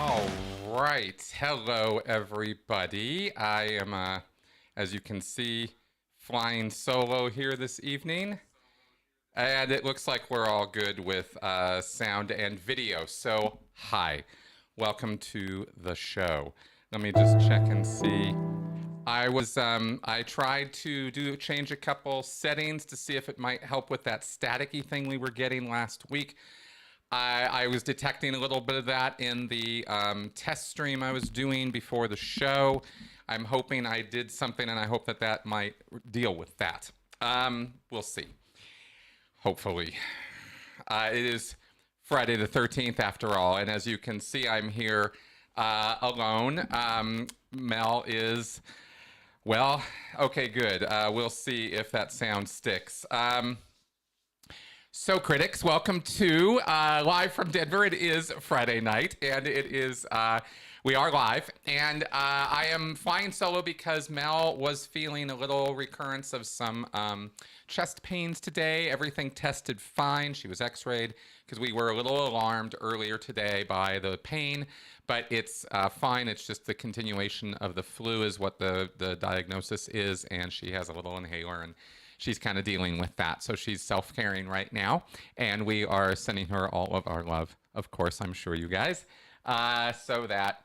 All right. Hello, everybody. I am, as you can see, flying solo here this evening. And it looks like we're all good with sound and video. So, hi. Welcome to the show. Let me just check and see. I tried to change a couple settings to see if it might help with that staticky thing we were getting last week. I was detecting a little bit of that in the test stream I was doing before the show. I'm hoping I did something, and I hope that that might deal with that. We'll see. Hopefully. It is Friday the 13th after all, and as you can see, I'm here alone. Mel is, well, okay, good. We'll see if that sound sticks. So, critics, welcome to Live from Denver. It is Friday night, and it is, we are live. And I am flying solo because Mel was feeling a little recurrence of some chest pains today. Everything tested fine. She was x-rayed because we were a little alarmed earlier today by the pain, but it's fine. It's just the continuation of the flu is what the diagnosis is, and she has a little inhaler, and she's kind of dealing with that. So she's self-caring right now, and we are sending her all of our love, of course, I'm sure you guys, so that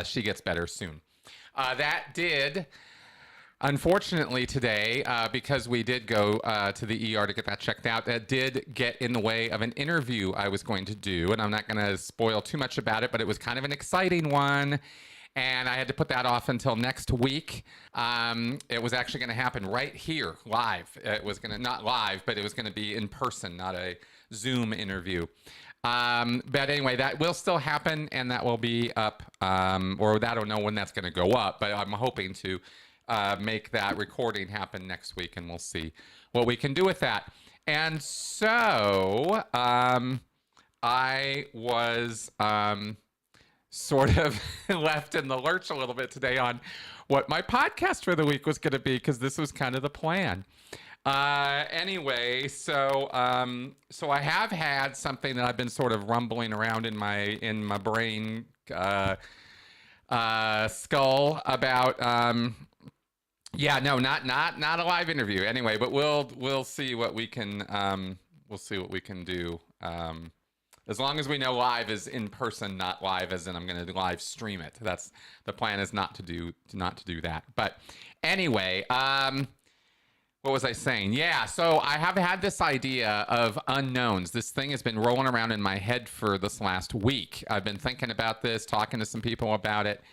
she gets better soon. That did, unfortunately today, because we did go to the ER to get that checked out, that did get in the way of an interview I was going to do, and I'm not going to spoil too much about it, but it was kind of an exciting one. And I had to put that off until next week. It was actually going to happen right here, live. It was going to, not live, but it was going to be in person, not a Zoom interview. But anyway, that will still happen, and that will be up, or I don't know when that's going to go up, but I'm hoping to make that recording happen next week, and we'll see what we can do with that. And so I was sort of left in the lurch a little bit today on what my podcast for the week was going to be, because this was kind of the plan. Anyway, so I have had something that I've been sort of rumbling around in my brain skull about. Yeah, no, not a live interview. Anyway, but we'll see what we can do. As long as we know live is in person, not live as in I'm going to live stream it. That's the plan, is not to do that. But anyway, what was I saying? Yeah, so I have had this idea of unknowns. This thing has been rolling around in my head for this last week. I've been thinking about this, talking to some people about it.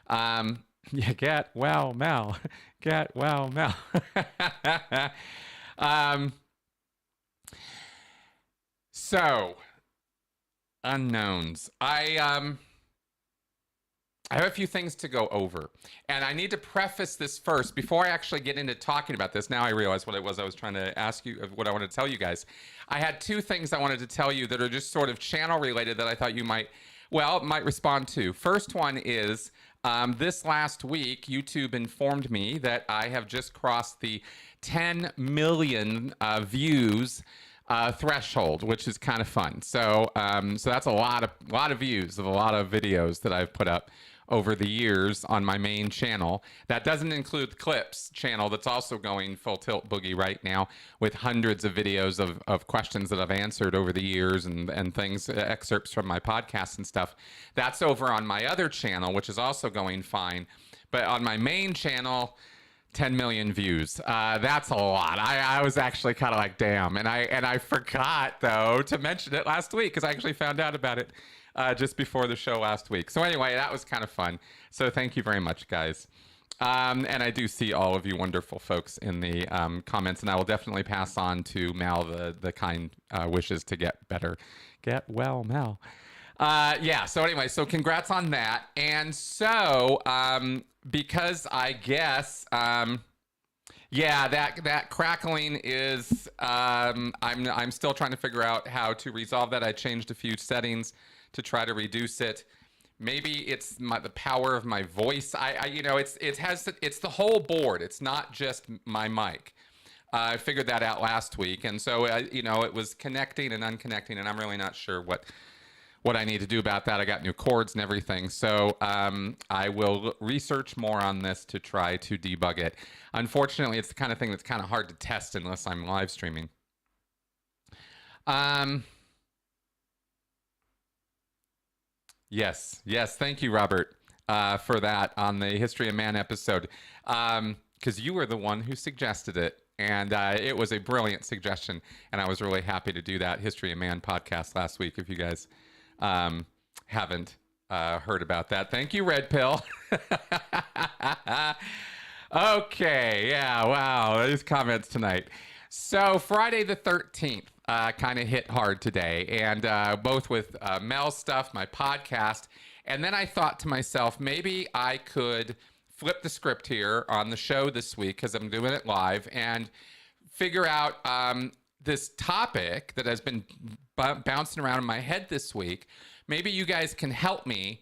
Yeah, get well, Mel. Get well, Mel. So, unknowns. I have a few things to go over, and I need to preface this first before I actually get into talking about this. Now I realize what it was I was trying to ask you, what I wanted to tell you guys. I had two things I wanted to tell you that are just sort of channel related that I thought you might respond to. First one is, this last week, YouTube informed me that I have just crossed the 10 million views threshold, which is kind of fun. So that's a lot of views of a lot of videos that I've put up over the years on my main channel. That doesn't include the Clips channel that's also going full tilt boogie right now with hundreds of videos of questions that I've answered over the years and things, excerpts from my podcasts and stuff. That's over on my other channel, which is also going fine. But on my main channel, 10 million views. That's a lot. I was actually kind of like, damn. And I forgot, though, to mention it last week because I actually found out about it just before the show last week. So anyway, that was kind of fun. So thank you very much, guys. And I do see all of you wonderful folks in the comments, and I will definitely pass on to Mel the kind wishes to get better. Get well, Mel. Yeah, so anyway, so congrats on that. And so, because I guess, yeah, that crackling is, I'm still trying to figure out how to resolve that. I changed a few settings to try to reduce it. Maybe it's the power of my voice. It's the whole board. It's not just my mic. I figured that out last week, and so it was connecting and unconnecting, and I'm really not sure what I need to do about that. I got new cords and everything. So I will research more on this to try to debug it. Unfortunately, it's the kind of thing that's kind of hard to test unless I'm live streaming. Yes. Thank you, Robert, for that on the History of Man episode. Because you were the one who suggested it. And it was a brilliant suggestion. And I was really happy to do that History of Man podcast last week. If you guys haven't heard about that. Thank you, Red Pill. Okay, yeah, wow, these comments tonight. So Friday the 13th kind of hit hard today, and both with Mel's stuff, my podcast, and then I thought to myself, maybe I could flip the script here on the show this week, because I'm doing it live, and figure out this topic that has been bouncing around in my head this week. Maybe you guys can help me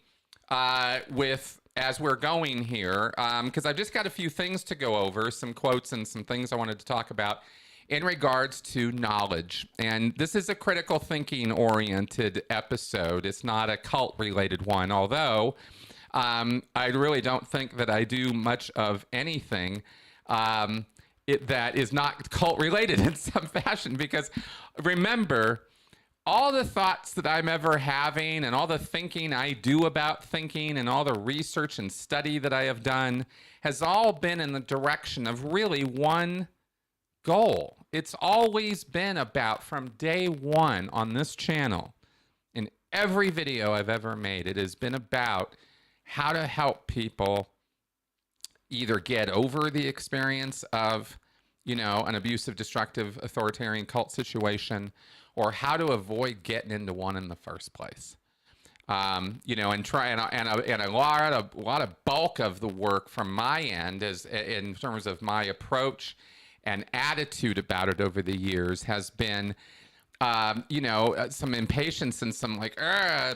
with as we're going here, because I've just got a few things to go over, some quotes and some things I wanted to talk about in regards to knowledge. And this is a critical thinking oriented episode. It's not a cult related one, although I really don't think that I do much of anything that is not cult related in some fashion, because remember, all the thoughts that I'm ever having and all the thinking I do about thinking and all the research and study that I have done has all been in the direction of really one goal. It's always been about, from day one on this channel, in every video I've ever made, it has been about how to help people either get over the experience of, an abusive, destructive, authoritarian cult situation, or how to avoid getting into one in the first place. And try and a lot of bulk of the work from my end is in terms of my approach and attitude about it over the years has been, some impatience and some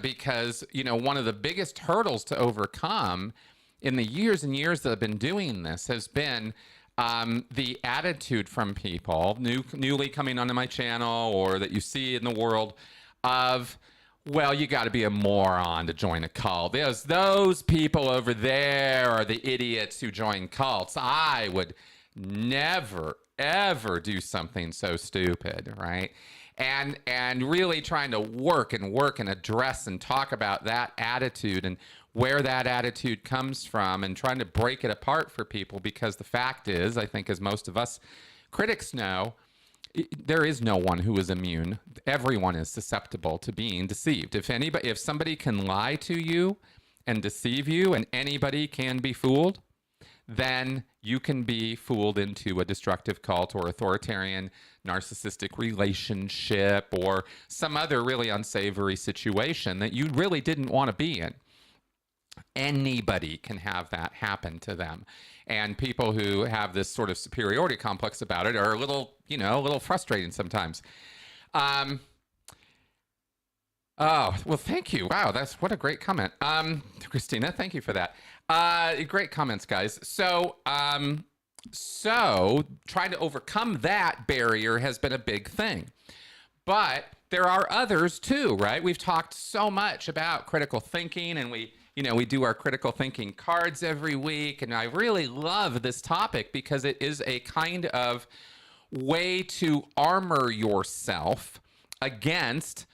because, one of the biggest hurdles to overcome in the years and years that I've been doing this has been the attitude from people newly coming onto my channel or that you see in the world of, well, you got to be a moron to join a cult. There's those people over there are the idiots who join cults. I would never, ever do something so stupid, right? And really trying to work and address and talk about that attitude and where that attitude comes from and trying to break it apart for people, because the fact is, I think as most of us critics know, there is no one who is immune. Everyone is susceptible to being deceived. If somebody can lie to you and deceive you, and anybody can be fooled, then you can be fooled into a destructive cult or authoritarian narcissistic relationship or some other really unsavory situation that you really didn't want to be in. Anybody can have that happen to them. And people who have this sort of superiority complex about it are a little frustrating sometimes. Oh, well, thank you. Wow, what a great comment. Christina, thank you for that. Great comments, guys. So trying to overcome that barrier has been a big thing. But there are others too, right? We've talked so much about critical thinking, and we do our critical thinking cards every week. And I really love this topic because it is a kind of way to armor yourself against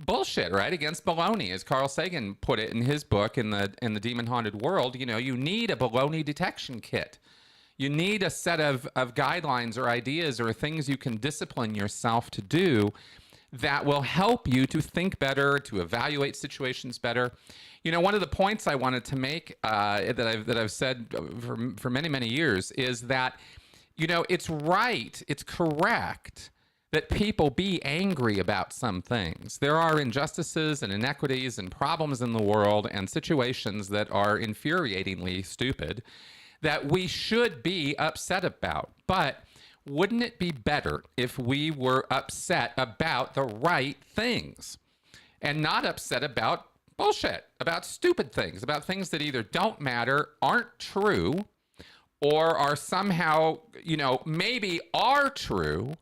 bullshit, right? Against baloney, as Carl Sagan put it in his book in the Demon Haunted World. You need a baloney detection kit. You need a set of guidelines or ideas or things you can discipline yourself to do that will help you to think better, to evaluate situations better. One of the points I wanted to make that I've said for many, many years is that, it's right, it's correct that people be angry about some things. There are injustices and inequities and problems in the world and situations that are infuriatingly stupid that we should be upset about. But wouldn't it be better if we were upset about the right things and not upset about bullshit, about stupid things, about things that either don't matter, aren't true, or are somehow, maybe are true,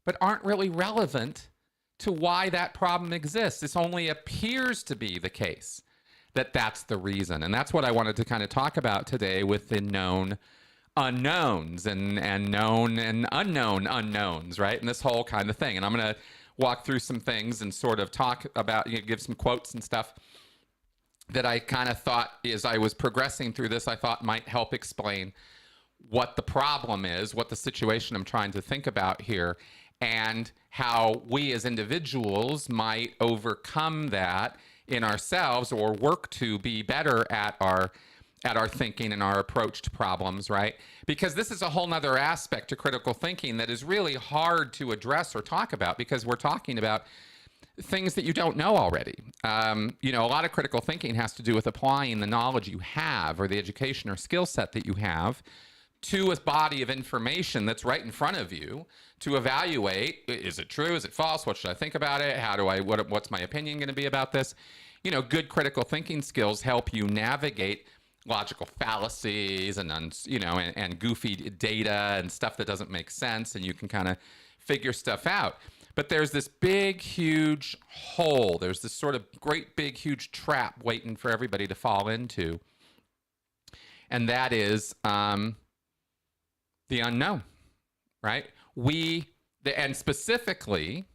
but aren't really relevant to why that problem exists. This only appears to be the case that that's the reason. And that's what I wanted to kind of talk about today with the known unknowns and known and unknown unknowns, right? And this whole kind of thing. And I'm going to walk through some things and sort of talk about, give some quotes and stuff that I kind of thought, as I was progressing through this, I thought might help explain what the problem is, what the situation I'm trying to think about here, and how we as individuals might overcome that in ourselves or work to be better at our thinking and our approach to problems, right? Because this is a whole nother aspect to critical thinking that is really hard to address or talk about, because we're talking about things that you don't know already. A lot of critical thinking has to do with applying the knowledge you have or the education or skill set that you have to a body of information that's right in front of you to evaluate, is it true, is it false, what should I think about it, what's my opinion going to be about this? Good critical thinking skills help you navigate logical fallacies and goofy data and stuff that doesn't make sense, and you can kind of figure stuff out. But there's this big, huge hole. There's this sort of great, big, huge trap waiting for everybody to fall into. And that is the unknown, right? And specifically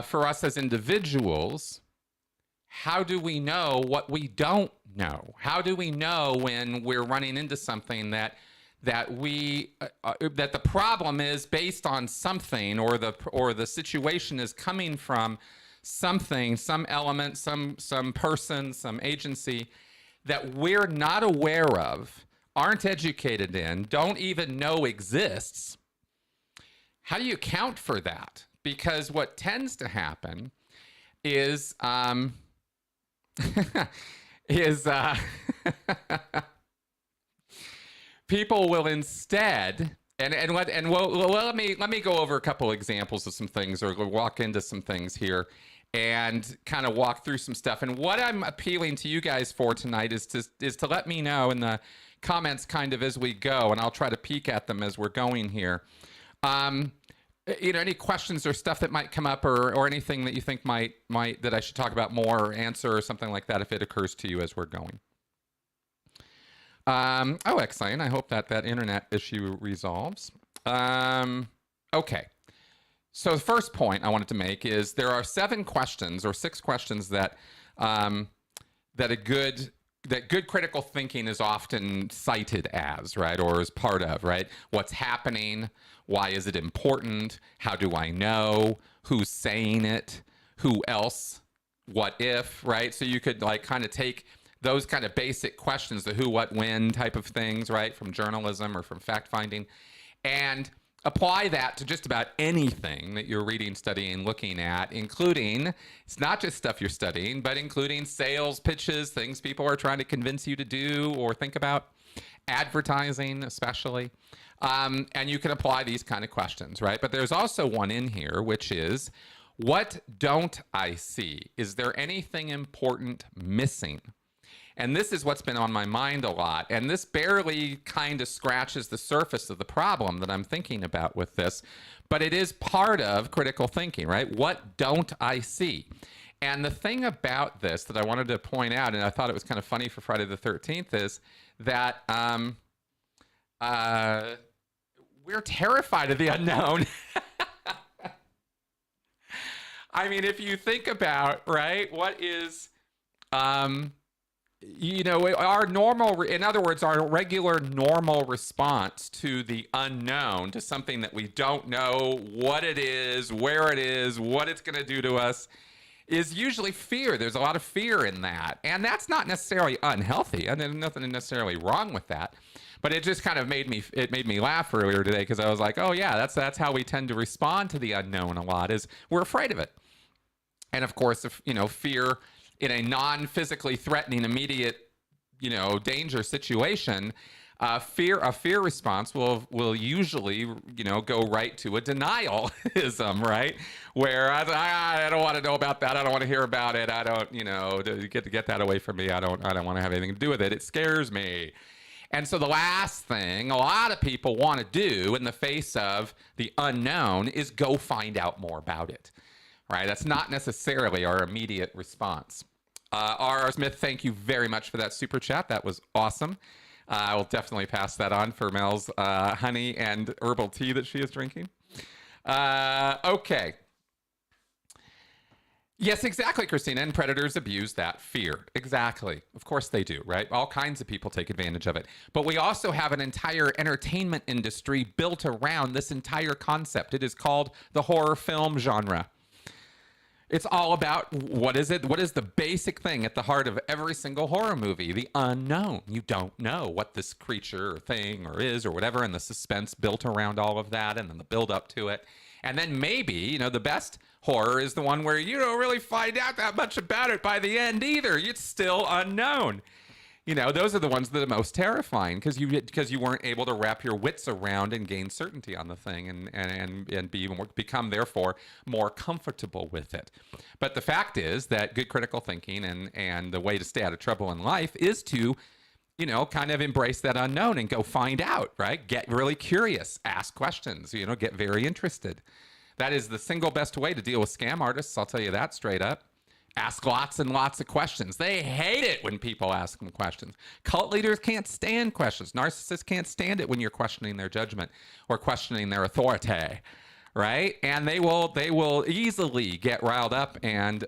for us as individuals, how do we know what we don't know? How do we know when we're running into something that the problem is based on something, or the situation is coming from something, some element, some person, some agency that we're not aware of, aren't educated in, don't even know exists? How do you account for that? Because what tends to happen is people will instead, let me go over a couple examples of some things, or walk into some things here and kind of walk through some stuff. And what I'm appealing to you guys for tonight is to let me know in the comments kind of as we go, and I'll try to peek at them as we're going here. Any questions or stuff that might come up, or anything that you think might that I should talk about more or answer or something like that, if it occurs to you as we're going. Excellent. I hope that internet issue resolves. Okay. So the first point I wanted to make is there are 7 questions or 6 questions that good critical thinking is often cited as, right? Or as part of, right? What's happening? Why is it important? How do I know? Who's saying it? Who else? What if, right? So you could kind of take those kind of basic questions, the who, what, when type of things, right, from journalism or from fact finding, and apply that to just about anything that you're reading, studying, looking at, including, it's not just stuff you're studying, but including sales pitches, things people are trying to convince you to do or think about, advertising especially. And you can apply these kind of questions, right? But there's also one in here, which is, what don't I see? Is there anything important missing? And this is what's been on my mind a lot. And this barely kind of scratches the surface of the problem that I'm thinking about with this. But it is part of critical thinking, right? What don't I see? And the thing about this that I wanted to point out, and I thought it was kind of funny for Friday the 13th, is that we're terrified of the unknown. I mean, if you think about, right, what is... our normal, in other words, our regular normal response to the unknown, to something that we don't know what it is, where it is, what it's going to do to us, is usually fear. There's a lot of fear in that. And that's not necessarily unhealthy. And there's nothing necessarily wrong with that. But it just kind of made me laugh earlier today, because I was like, oh yeah, that's how we tend to respond to the unknown a lot, is we're afraid of it. And of course, if, fear in a non-physically threatening, immediate, danger situation, a fear response will usually, go right to a denialism, right? Where I don't want to know about that. I don't want to hear about it. I don't, get that away from me. I don't want to have anything to do with it. It scares me. And so the last thing a lot of people want to do in the face of the unknown is go find out more about it. right? That's not necessarily our immediate response. R.R. Smith, thank you very much for that super chat. That was awesome. I will definitely pass that on for Mel's honey and herbal tea that she is drinking. Okay. Yes, exactly, Christina. And predators abuse that fear. Exactly. Of course they do, right? All kinds of people take advantage of it. But we also have an entire entertainment industry built around this entire concept. It is called the horror film genre. It's all about, what is it? What is the basic thing at the heart of every single horror movie? The unknown. You don't know what this creature or thing or is or whatever, and the suspense built around all of that, and then the build up to it. And then maybe, the best horror is the one where you don't really find out that much about it by the end either. It's still unknown. Those are the ones that are most terrifying because you weren't able to wrap your wits around and gain certainty on the thing and become therefore more comfortable with it. But the fact is that good critical thinking and the way to stay out of trouble in life is to kind of embrace that unknown and go find out, right? Get really curious, ask questions, get very interested. That is the single best way to deal with scam artists. I'll tell you that straight up. Ask lots and lots of questions. They hate it when people ask them questions. Cult leaders can't stand questions. Narcissists can't stand it when you're questioning their judgment or questioning their authority, right? And they will easily get riled up and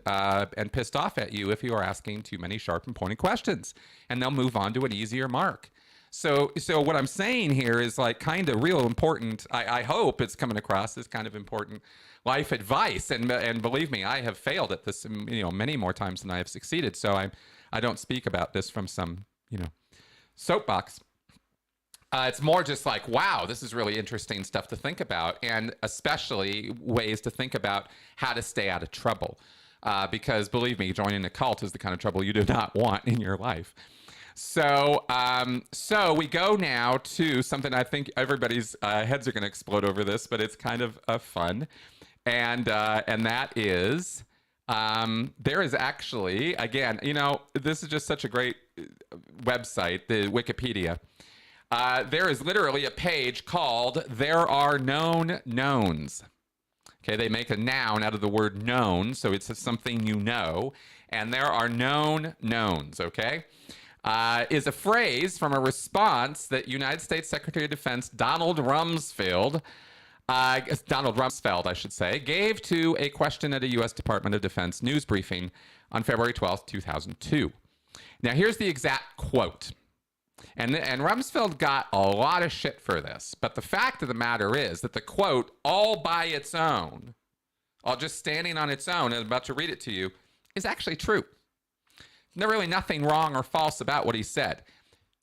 pissed off at you if you are asking too many sharp and pointed questions, and they'll move on to an easier mark. So what I'm saying here is like kind of real important. I hope it's coming across as kind of important life advice, and believe me, I have failed at this, many more times than I have succeeded. So I don't speak about this from some, soapbox. It's more just like, wow, this is really interesting stuff to think about, and especially ways to think about how to stay out of trouble. Because believe me, joining a cult is the kind of trouble you do not want in your life. So we go now to something I think everybody's heads are going to explode over this, but it's kind of fun. And that is, there is actually, again, this is just such a great website, the Wikipedia. There is literally a page called There Are Known Knowns. Okay, they make a noun out of the word known, so it's something you know. And there are known knowns, okay? Is a phrase from a response that United States Secretary of Defense Donald Rumsfeld, I should say, gave to a question at a U.S. Department of Defense news briefing on February 12th, 2002. Now, here's the exact quote. And Rumsfeld got a lot of shit for this. But the fact of the matter is that the quote, all by its own, all just standing on its own, and I'm about to read it to you, is actually true. There's really nothing wrong or false about what he said.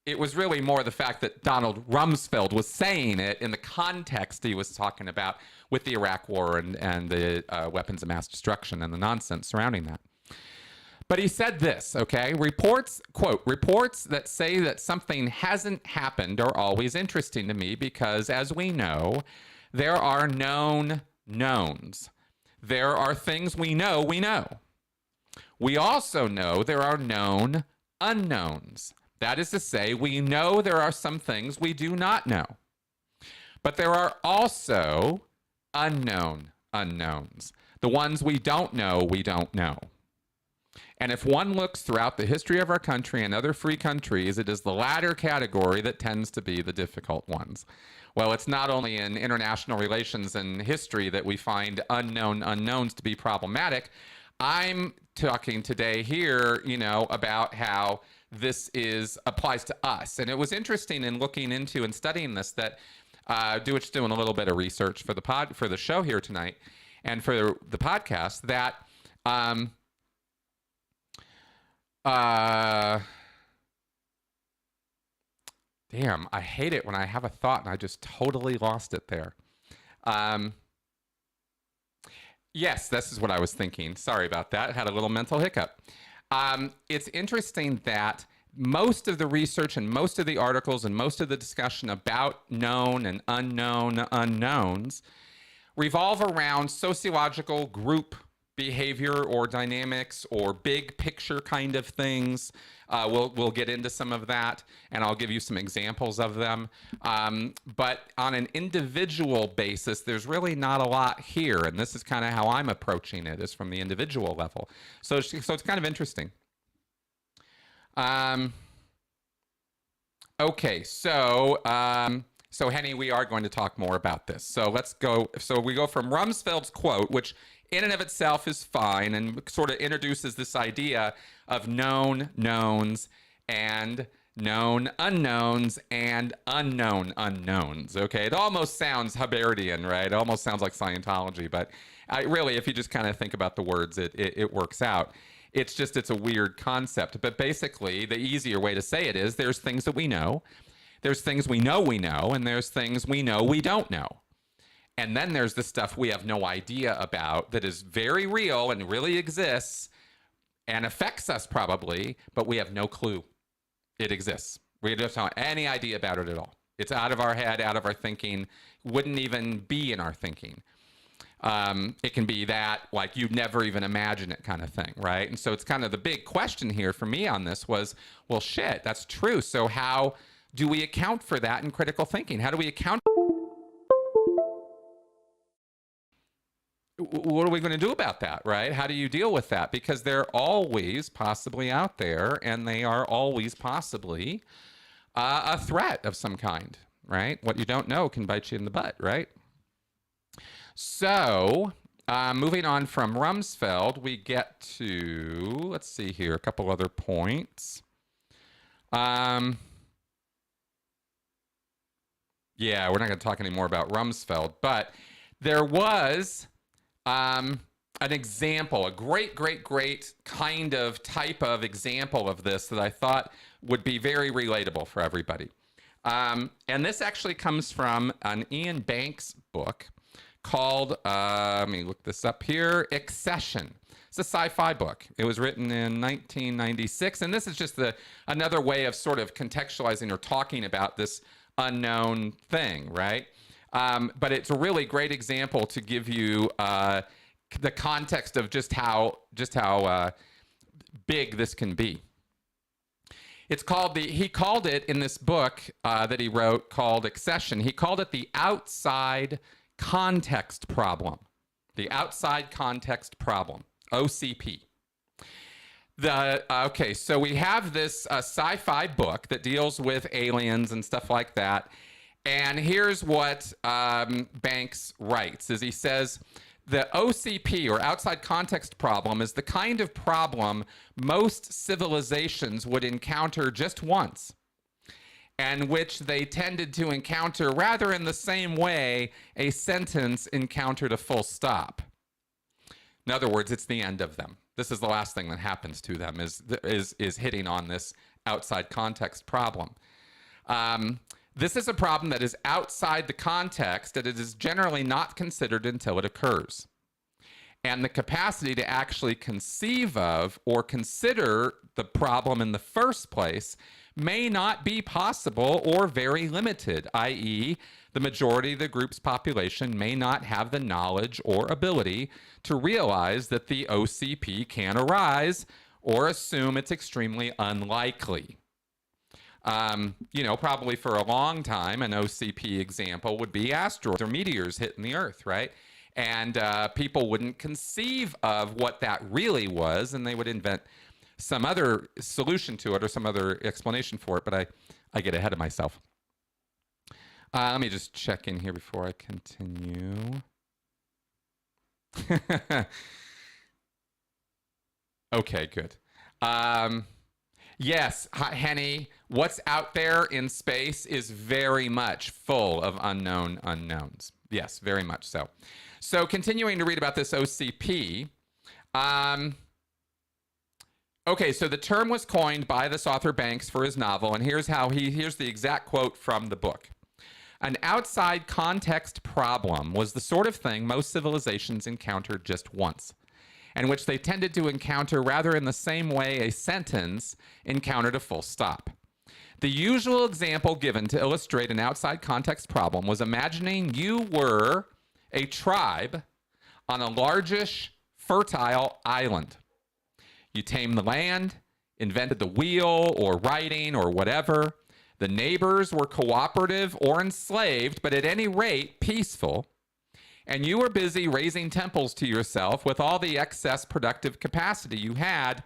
It was really more the fact that Donald Rumsfeld was saying it in the context he was talking about with the Iraq War and the weapons of mass destruction and the nonsense surrounding that. But he said this, okay? Reports, quote, reports that say that something hasn't happened are always interesting to me because, as we know, there are known knowns. There are things we know we know. We also know there are known unknowns. That is to say, we know there are some things we do not know. But there are also unknown unknowns. The ones we don't know, we don't know. And if one looks throughout the history of our country and other free countries, it is the latter category that tends to be the difficult ones. Well, it's not only in international relations and history that we find unknown unknowns to be problematic. I'm talking today here, about how this applies to us. And it was interesting in looking into and studying this that doing a little bit of research for the show here tonight and for the podcast that damn, I hate it when I have a thought and I just totally lost it there. Yes, this is what I was thinking. Sorry about that. I had a little mental hiccup. It's interesting that most of the research and most of the articles and most of the discussion about known and unknown unknowns revolve around sociological group behavior or dynamics or big picture kind of things. We'll get into some of that, and I'll give you some examples of them. But on an individual basis, there's really not a lot here, and this is kind of how I'm approaching it, is from the individual level. So it's kind of interesting. Okay, so Henny, we are going to talk more about this. So let's go. So we go from Rumsfeld's quote, which in and of itself is fine and sort of introduces this idea of known knowns and known unknowns and unknown unknowns. Okay, it almost sounds Hubberian, right? It almost sounds like Scientology, but really, if you just kind of think about the words, it works out. It's a weird concept. But basically, the easier way to say it is there's things that we know, there's things we know, and there's things we know we don't know. And then there's the stuff we have no idea about that is very real and really exists and affects us probably, but we have no clue it exists. We don't have any idea about it at all. It's out of our head, out of our thinking, wouldn't even be in our thinking. It can be that, like, you'd never even imagine it kind of thing, right? And so it's kind of the big question here for me on this was, well, shit, that's true. So how do we account for that in critical thinking? How do we account? What are we going to do about that, right? How do you deal with that? Because they're always possibly out there, and they are always possibly a threat of some kind, right? What you don't know can bite you in the butt, right? So, moving on from Rumsfeld, we get to, let's see here, a couple other points. Yeah, we're not going to talk anymore about Rumsfeld, but there was an example, a great kind of type of example of this that I thought would be very relatable for everybody. And this actually comes from an Ian Banks book called, let me look this up here, Accession. It's a sci-fi book. It was written in 1996, and this is just another way of sort of contextualizing or talking about this unknown thing, right? But it's a really great example to give you the context of just how big this can be. It's called he called it in this book that he wrote called Accession. He called it the outside context problem. The outside context problem, OCP. Okay, so we have this sci-fi book that deals with aliens and stuff like that. And here's what Banks writes, is he says, the OCP, or outside context problem, is the kind of problem most civilizations would encounter just once, and which they tended to encounter rather in the same way a sentence encountered a full stop. In other words, it's the end of them. This is the last thing that happens to them, is hitting on this outside context problem. This is a problem that is outside the context, that it is generally not considered until it occurs. And the capacity to actually conceive of or consider the problem in the first place may not be possible or very limited, i.e., the majority of the group's population may not have the knowledge or ability to realize that the OCP can arise or assume it's extremely unlikely. Probably for a long time, an OCP example would be asteroids or meteors hitting the Earth, right? And people wouldn't conceive of what that really was, and they would invent some other solution to it or some other explanation for it, but I get ahead of myself. Let me just check in here before I continue. Okay, good. Yes, Henny, what's out there in space is very much full of unknown unknowns. Yes, very much so. So continuing to read about this OCP. Okay, so the term was coined by this author Banks for his novel, and here's the exact quote from the book. An outside context problem was the sort of thing most civilizations encountered just once, and which they tended to encounter rather in the same way a sentence encountered a full stop. The usual example given to illustrate an outside context problem was imagining you were a tribe on a largish fertile island. You tamed the land, invented the wheel or writing or whatever. The neighbors were cooperative or enslaved, but at any rate, peaceful. And you were busy raising temples to yourself with all the excess productive capacity you had.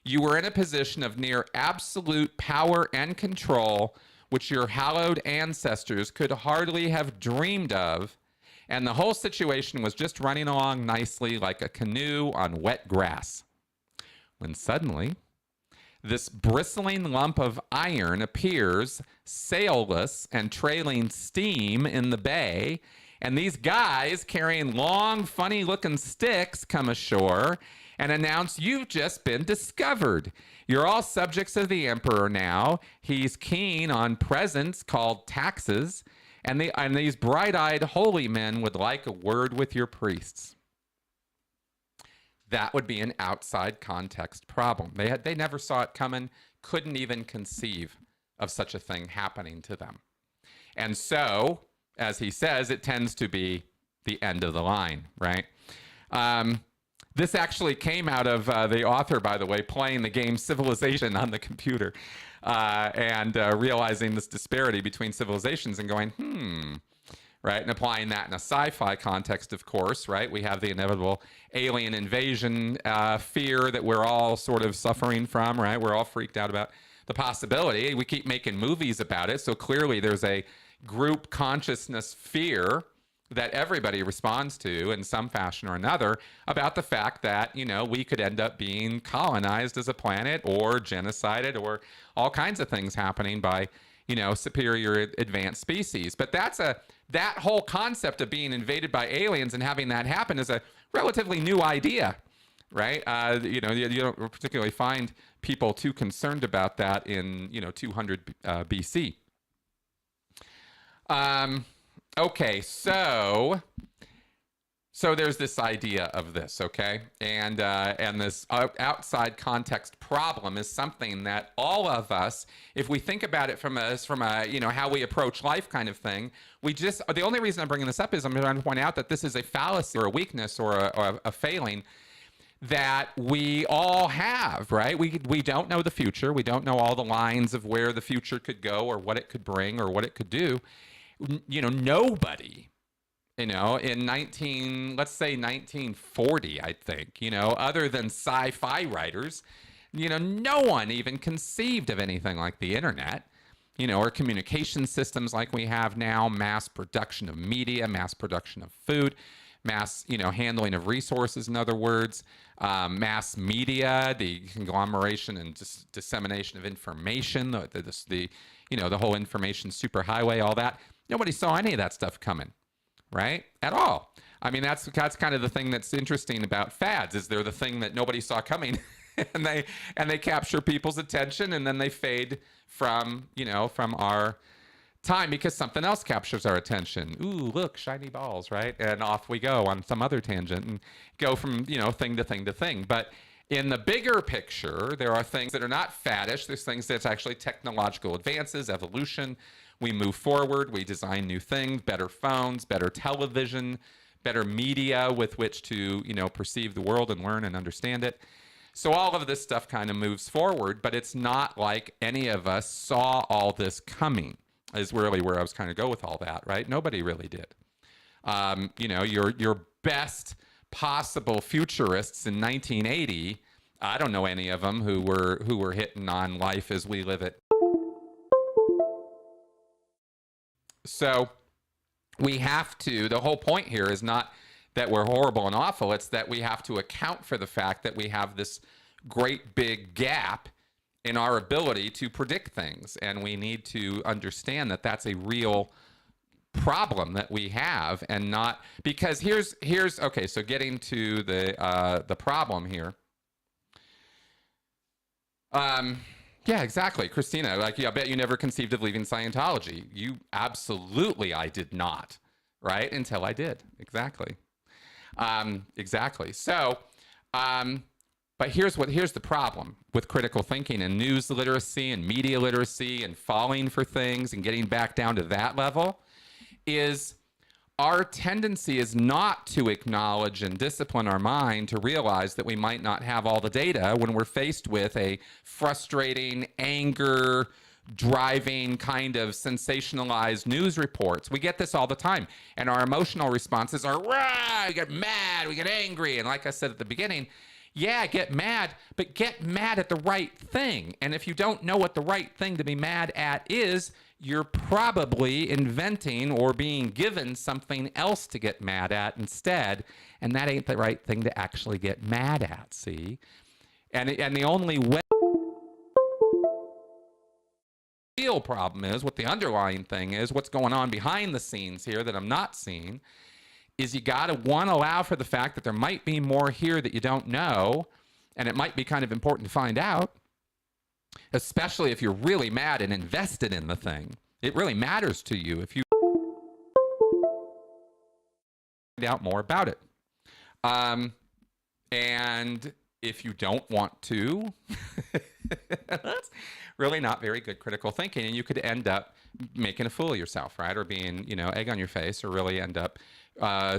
You were in a position of near absolute power and control, which your hallowed ancestors could hardly have dreamed of. And the whole situation was just running along nicely like a canoe on wet grass. When suddenly, this bristling lump of iron appears, sailless and trailing steam in the bay, and these guys carrying long, funny-looking sticks come ashore and announce you've just been discovered. You're all subjects of the emperor now. He's keen on presents called taxes, and these bright-eyed holy men would like a word with your priests. That would be an outside context problem. They never saw it coming, couldn't even conceive of such a thing happening to them. And so, as he says, it tends to be the end of the line, right? This actually came out of the author, by the way, playing the game Civilization on the computer and realizing this disparity between civilizations and going, right? And applying that in a sci-fi context, of course, right? We have the inevitable alien invasion fear that we're all sort of suffering from, right? We're all freaked out about the possibility. We keep making movies about it. So clearly there's a group consciousness fear that everybody responds to in some fashion or another about the fact that, you know, we could end up being colonized as a planet or genocided or all kinds of things happening by, you know, superior advanced species. But that whole concept of being invaded by aliens and having that happen is a relatively new idea, right? You know, you don't particularly find people too concerned about that in, you know, 200 BC. Okay, so there's this idea of this, okay? And this outside context problem is something that all of us, if we think about it from a you know, how we approach life kind of thing, the only reason I'm bringing this up is I'm trying to point out that this is a fallacy or a weakness or a failing that we all have, right? We don't know the future. We don't know all the lines of where the future could go or what it could bring or what it could do. You know, nobody, you know, in let's say 1940, I think, you know, other than sci-fi writers, you know, no one even conceived of anything like the internet, you know, or communication systems like we have now, mass production of media, mass production of food, mass, you know, handling of resources, in other words, mass media, the conglomeration and dissemination of information, the you know, the whole information superhighway, all that. Nobody saw any of that stuff coming, right? At all. I mean, that's kind of the thing that's interesting about fads, is they're the thing that nobody saw coming, and they capture people's attention, and then they fade from, you know, from our time because something else captures our attention. Ooh, look, shiny balls, right? And off we go on some other tangent and go from, you know, thing to thing to thing. But in the bigger picture, there are things that are not faddish. There's things that's actually technological advances, evolution. We move forward, we design new things, better phones, better television, better media with which to, you know, perceive the world and learn and understand it. So all of this stuff kind of moves forward, but it's not like any of us saw all this coming, is really where I was trying to go with all that, right? Nobody really did. You know, your best possible futurists in 1980, I don't know any of them who were hitting on life as we live it. So we have to, the whole point here is not that we're horrible and awful, it's that we have to account for the fact that we have this great big gap in our ability to predict things. And we need to understand that that's a real problem that we have, and not, because here's okay, so getting to the problem here. Yeah, exactly. Christina, like, yeah, I bet you never conceived of leaving Scientology. Absolutely, I did not, right? Until I did. Exactly. Exactly. So, but here's the problem with critical thinking and news literacy and media literacy and falling for things and getting back down to that level is our tendency is not to acknowledge and discipline our mind to realize that we might not have all the data when we're faced with a frustrating, anger driving kind of sensationalized news reports. We get this all the time. And our emotional responses are, rah, we get mad, we get angry. And like I said at the beginning, yeah, get mad, but get mad at the right thing. And if you don't know what the right thing to be mad at is, you're probably inventing or being given something else to get mad at instead. And that ain't the right thing to actually get mad at, see? And the only way... The real problem is, what the underlying thing is, what's going on behind the scenes here that I'm not seeing, is you got to, one, allow for the fact that there might be more here that you don't know, and it might be kind of important to find out, especially if you're really mad and invested in the thing. It really matters to you if you find out more about it. And if you don't want to, that's really not very good critical thinking, and you could end up making a fool of yourself, right? Or being, egg on your face, or really end up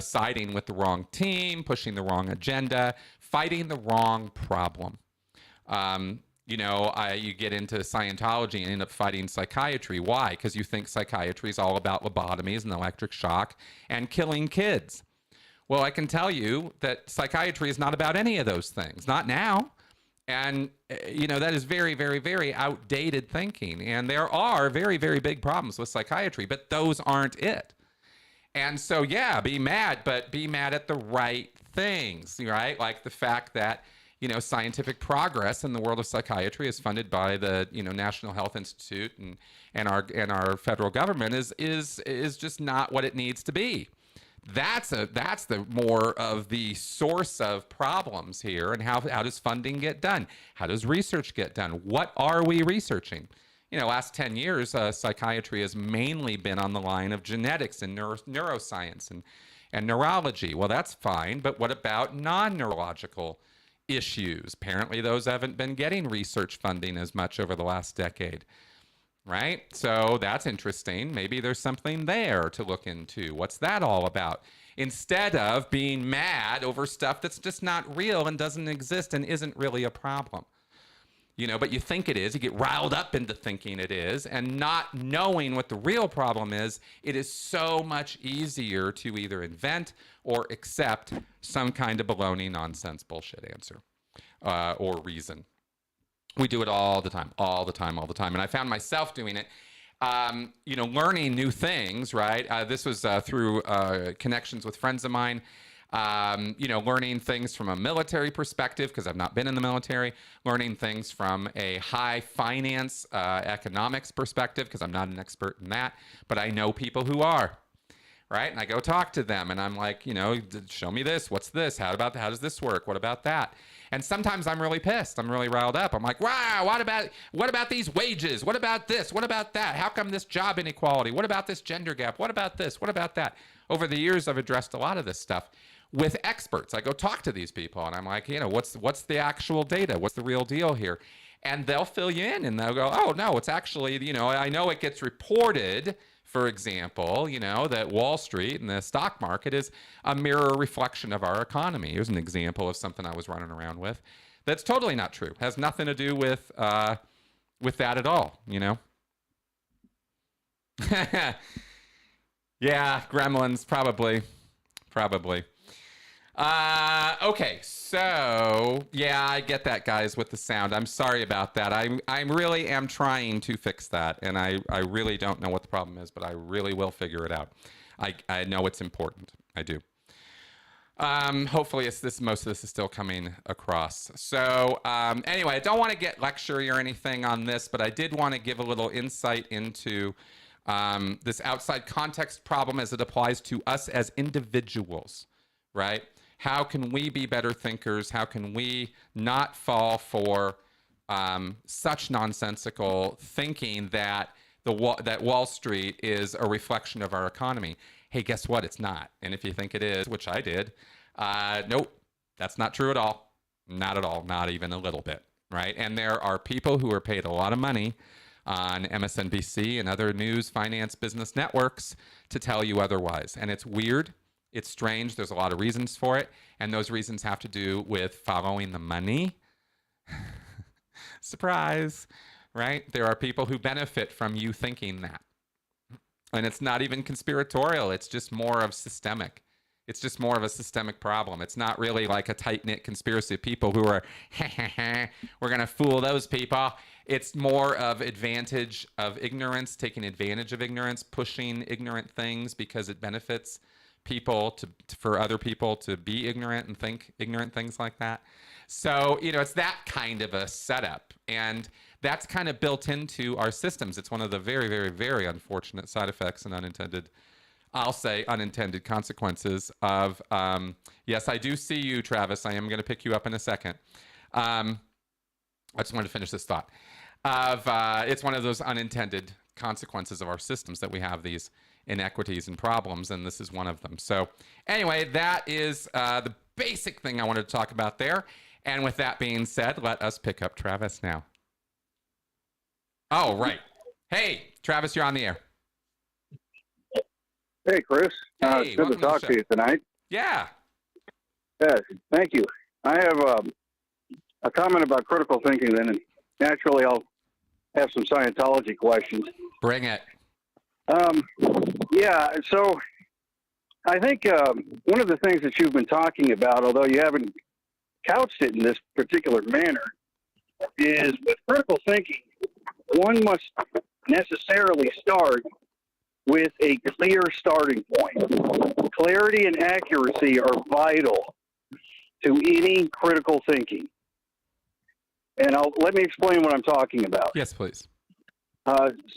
siding with the wrong team, pushing the wrong agenda, fighting the wrong problem. You get into Scientology and end up fighting psychiatry. Why? Because you think psychiatry is all about lobotomies and electric shock and killing kids. Well, I can tell you that psychiatry is not about any of those things. Not now. And, that is very, very, very outdated thinking. And there are very, very big problems with psychiatry, but those aren't it. And so, yeah, be mad, but be mad at the right things, right? Like the fact that, scientific progress in the world of psychiatry is funded by the, National Health Institute and our federal government is just not what it needs to be. That's the more of the source of problems here. And how does funding get done? How does research get done? What are we researching? Last 10 years, psychiatry has mainly been on the line of genetics and neuroscience and neurology. Well, that's fine, but what about non-neurological issues? Apparently, those haven't been getting research funding as much over the last decade. Right? So that's interesting. Maybe there's something there to look into. What's that all about? Instead of being mad over stuff that's just not real and doesn't exist and isn't really a problem. But you think it is. You get riled up into thinking it is, and not knowing what the real problem is, it is so much easier to either invent or accept some kind of baloney, nonsense, bullshit answer or reason. We do it all the time. And I found myself doing it, learning new things, right? This was through connections with friends of mine, learning things from a military perspective, because I've not been in the military, learning things from a high finance economics perspective, because I'm not an expert in that, but I know people who are. Right? And I go talk to them and I'm like, show me this. What's this? How does this work? What about that? And sometimes I'm really pissed. I'm really riled up. I'm like, wow, what about these wages? What about this? What about that? How come this job inequality? What about this gender gap? What about this? What about that? Over the years, I've addressed a lot of this stuff with experts. I go talk to these people and I'm like, what's the actual data? What's the real deal here? And they'll fill you in and they'll go, oh, no, it's actually, I know it gets reported, for example, that Wall Street and the stock market is a mirror reflection of our economy. Here's an example of something I was running around with that's totally not true. Has nothing to do with that at all, Yeah, gremlins, probably. Okay, so yeah, I get that, guys, with the sound. I'm sorry about that. I really am trying to fix that, and I really don't know what the problem is, but I really will figure it out. I know it's important. I do. Hopefully most of this is still coming across. So anyway, I don't want to get lecture-y or anything on this, but I did want to give a little insight into this outside context problem as it applies to us as individuals, right? How can we be better thinkers? How can we not fall for such nonsensical thinking that that Wall Street is a reflection of our economy? Hey, guess what? It's not. And if you think it is, which I did, nope, that's not true at all. Not at all. Not even a little bit, right? And there are people who are paid a lot of money on MSNBC and other news, finance, business networks to tell you otherwise. And it's weird. It's strange. There's a lot of reasons for it. And those reasons have to do with following the money. Surprise, right? There are people who benefit from you thinking that. And it's not even conspiratorial. It's just more of systemic. It's just more of a systemic problem. It's not really like a tight-knit conspiracy of people who are, we're going to fool those people. It's more of advantage of ignorance, taking advantage of ignorance, pushing ignorant things because it benefits people for other people to be ignorant and think ignorant things like that. So, it's that kind of a setup. And that's kind of built into our systems. It's one of the very, very, very unfortunate side effects and unintended consequences of, yes, I do see you, Travis. I am going to pick you up in a second. I just wanted to finish this thought. It's one of those unintended consequences of our systems that we have these inequities and problems, and this is one of them. So anyway, that is the basic thing I wanted to talk about there. And with that being said, let us pick up Travis now. Oh, right. Hey, Travis, you're on the air. Hey, Chris. Hey, it's good to talk to you tonight. Yeah. Yes, thank you. I have a comment about critical thinking then, and naturally I'll have some Scientology questions. Bring it. Yeah, so I think one of the things that you've been talking about, although you haven't couched it in this particular manner, is with critical thinking, one must necessarily start with a clear starting point. Clarity and accuracy are vital to any critical thinking. And let me explain what I'm talking about. Yes, please.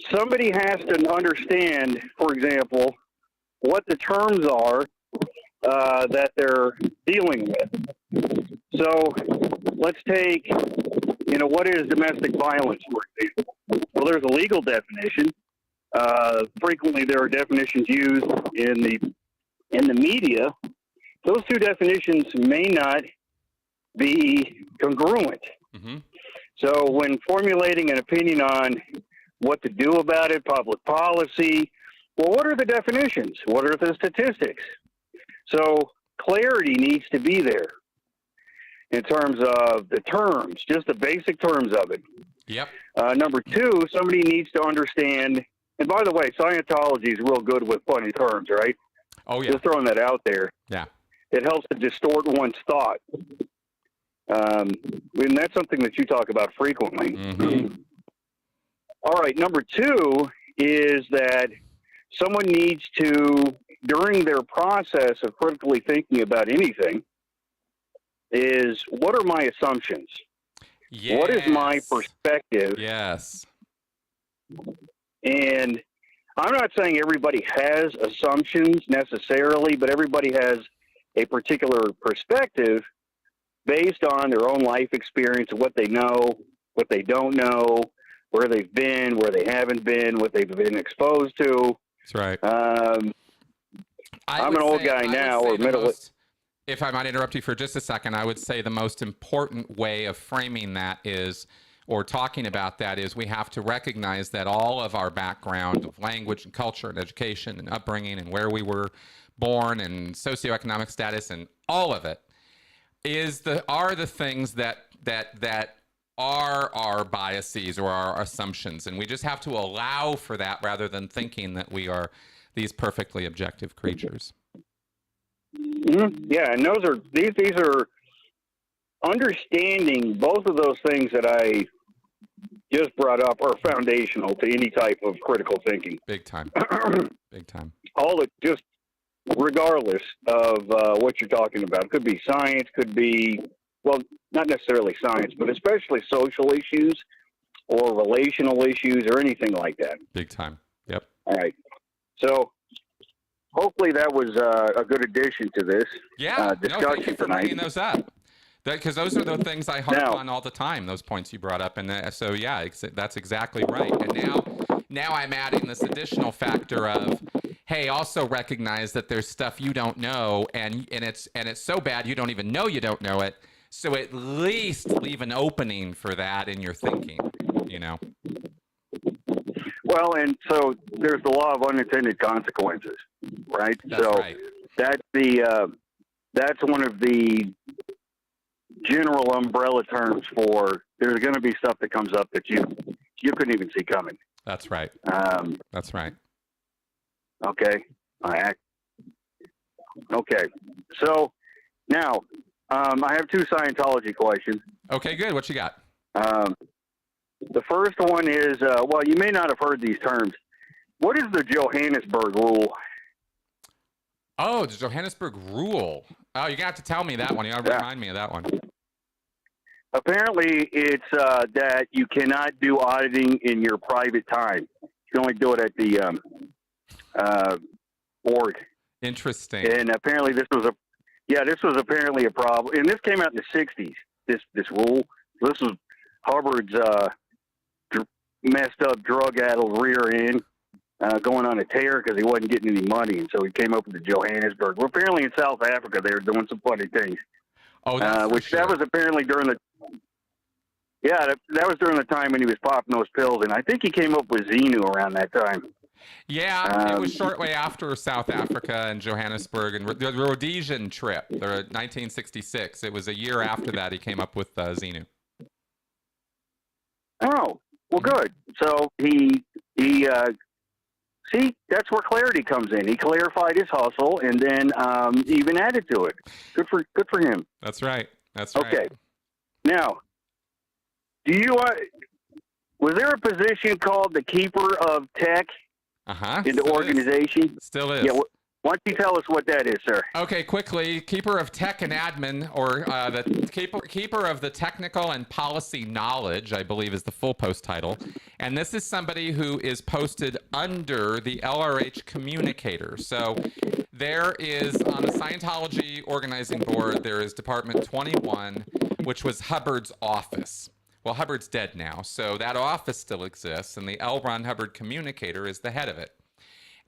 Somebody has to understand, for example, what the terms are that they're dealing with. So let's take, what is domestic violence, for example? Well, there's a legal definition. Frequently, there are definitions used in the media. Those two definitions may not be congruent. Mm-hmm. So when formulating an opinion on what to do about it, public policy, well, what are the definitions? What are the statistics? So clarity needs to be there in terms of the terms, just the basic terms of it. Yep. Number two, somebody needs to understand, and by the way, Scientology is real good with funny terms, right? Oh, yeah. Just throwing that out there. Yeah. It helps to distort one's thought. And that's something that you talk about frequently. Mm-hmm. All right. Number two is that someone needs to, during their process of critically thinking about anything, is what are my assumptions? Yes. What is my perspective? Yes. And I'm not saying everybody has assumptions necessarily, but everybody has a particular perspective based on their own life experience of what they know, what they don't know, where they've been, where they haven't been, what they've been exposed to. That's right. I'm an old guy now, or middle. If I might interrupt you for just a second, I would say the most important way of framing that is, or talking about that is, we have to recognize that all of our background of language and culture and education and upbringing and where we were born and socioeconomic status and all of it are the things that are our biases or our assumptions, and we just have to allow for that rather than thinking that we are these perfectly objective creatures. Mm-hmm. Yeah, and these are understanding both of those things that I just brought up are foundational to any type of critical thinking. Big time. Big time. Just regardless of what you're talking about. It could be science, could be, well, not necessarily science, but especially social issues or relational issues or anything like that. Big time. Yep. All right. So hopefully that was a good addition to this discussion thank you for tonight. bringing those up. Because those are the things I harp on all the time, those points you brought up. And so, yeah, that's exactly right. And now I'm adding this additional factor of, hey, also recognize that there's stuff you don't know, and it's so bad you don't even know you don't know it. So at least leave an opening for that in your thinking, Well, and so there's the law of unintended consequences, right? That's so right. That's one of the general umbrella terms for there's going to be stuff that comes up that you couldn't even see coming. That's right. That's right. Okay. Okay. So now I have 2 Scientology questions. Okay, good. What you got? The first one is, well, you may not have heard these terms. What is the Johannesburg rule? Oh, the Johannesburg rule. Oh, you're going to have to tell me that one. You got to remind me of that one. Apparently, it's that you cannot do auditing in your private time. You can only do it at the org. Interesting. And apparently, this was apparently a problem. And this came out in the '60s. This rule. This was Hubbard's messed up, drug-addled rear end going on a tear because he wasn't getting any money, and so he came up with the Johannesburg. Well, apparently in South Africa they were doing some funny things. Oh, that's which for sure. that was apparently during the that was during the time when he was popping those pills, and I think he came up with Xenu around that time. Yeah, it was shortly after South Africa and Johannesburg and the Rhodesian trip, the 1966. It was a year after that he came up with Xenu. Oh, well, good. So he see, that's where clarity comes in. He clarified his hustle and then even added to it. Good for him. That's right. That's right. Okay. Right. Now, was there a position called the keeper of tech in the organization? Still is. Yeah. Why don't you tell us what that is, sir? Okay, quickly. Keeper of Tech and Admin, or the keeper of the Technical and Policy Knowledge, I believe is the full post title. And this is somebody who is posted under the LRH communicator. So there is, on the Scientology organizing board, there is Department 21, which was Hubbard's office. Well, Hubbard's dead now, so that office still exists, and the L. Ron Hubbard communicator is the head of it.